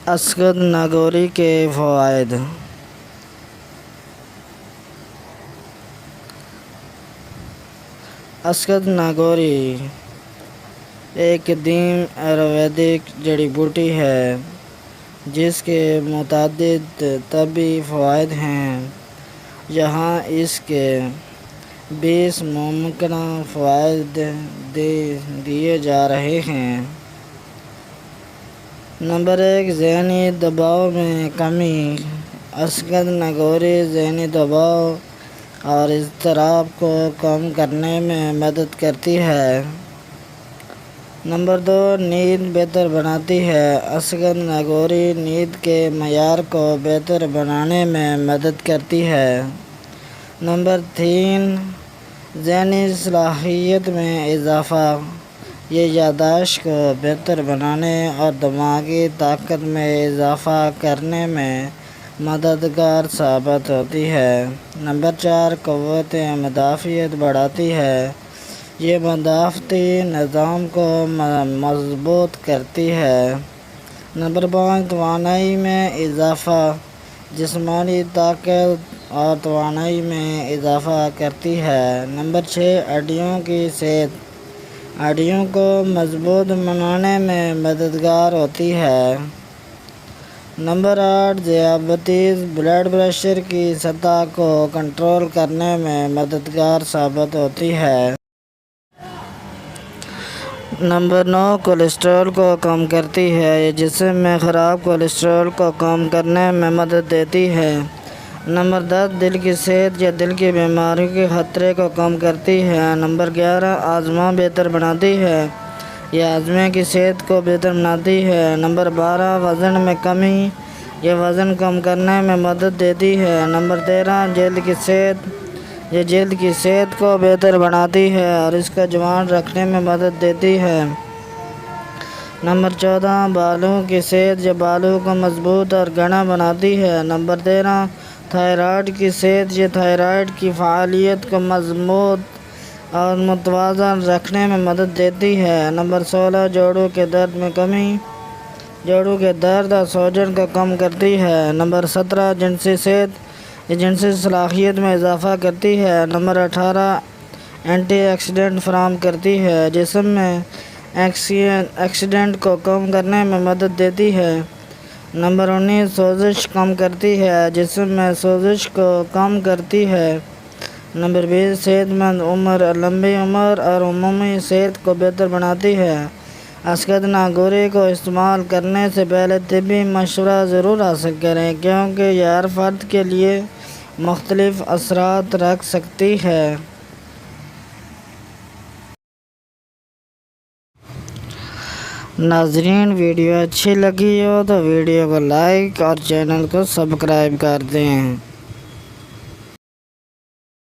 اسکد ناگوری کے فوائد۔ اسکد ناگوری ایک قدیم آیورویدک جڑی بوٹی ہے جس کے متعدد طبی فوائد ہیں۔ یہاں اس کے 20 ممکنہ فوائد دیے جا رہے ہیں۔ نمبر 1، ذہنی دباؤ میں کمی۔ اسکد ناگوری ذہنی دباؤ اور اضطراب کو کم کرنے میں مدد کرتی ہے۔ نمبر 2، نیند بہتر بناتی ہے۔ اسکد ناگوری نیند کے معیار کو بہتر بنانے میں مدد کرتی ہے۔ نمبر 3، ذہنی صلاحیت میں اضافہ۔ یہ یادداشت کو بہتر بنانے اور دماغی طاقت میں اضافہ کرنے میں مددگار ثابت ہوتی ہے۔ نمبر 4، قوت مدافعت بڑھاتی ہے۔ یہ مدافعتی نظام کو مضبوط کرتی ہے۔ نمبر 5، توانائی میں اضافہ۔ جسمانی طاقت اور توانائی میں اضافہ کرتی ہے۔ نمبر 6، ہڈیوں کی صحت۔ ہڈیوں کو مضبوط بنانے میں مددگار ہوتی ہے۔ نمبر 8، ذیابیطس بلڈ پریشر کی سطح کو کنٹرول کرنے میں مددگار ثابت ہوتی ہے۔ نمبر 9، کولیسٹرول کو کم کرتی ہے۔ یہ جسم میں خراب کولیسٹرول کو کم کرنے میں مدد دیتی ہے۔ نمبر 10، دل کی صحت۔ یہ دل کی بیماریوں کے خطرے کو کم کرتی ہے۔ نمبر 11، ہاضمہ بہتر بناتی ہے۔ یہ ہاضمے کی صحت کو بہتر بناتی ہے۔ نمبر 12، وزن میں کمی۔ یہ وزن کم کرنے میں مدد دیتی ہے۔ نمبر 13، جلد کی صحت۔ یہ جلد کی صحت کو بہتر بناتی ہے اور اس کو جوان رکھنے میں مدد دیتی ہے۔ نمبر 14، بالوں کی صحت۔ یہ بالوں کو مضبوط اور گھنا بناتی ہے۔ نمبر 13، تھائرائیڈ کی صحت۔ یہ تھائرائیڈ کی فعالیت کو مضبوط اور متوازن رکھنے میں مدد دیتی ہے۔ نمبر 16، جوڑوں کے درد میں کمی۔ جوڑوں کے درد اور سوجن کو کم کرتی ہے۔ نمبر 17، جنسی صحت۔ یہ جنسی صلاحیت میں اضافہ کرتی ہے۔ نمبر 18، اینٹی آکسیڈنٹ فراہم کرتی ہے۔ جسم میں آکسیڈنٹ کو کم کرنے میں مدد دیتی ہے۔ نمبر 19، سوزش کم کرتی ہے۔ جسم میں سوزش کو کم کرتی ہے۔ نمبر 20، صحت مند عمر۔ لمبی عمر اور عمومی صحت کو بہتر بناتی ہے۔ اسکد ناگوری کو استعمال کرنے سے پہلے طبی مشورہ ضرور حاصل کریں کیونکہ یہ ہر فرد کے لیے مختلف اثرات رکھ سکتی ہے۔ ناظرین، ویڈیو اچھی لگی ہو تو ویڈیو کو لائک اور چینل کو سبسکرائب کر دیں۔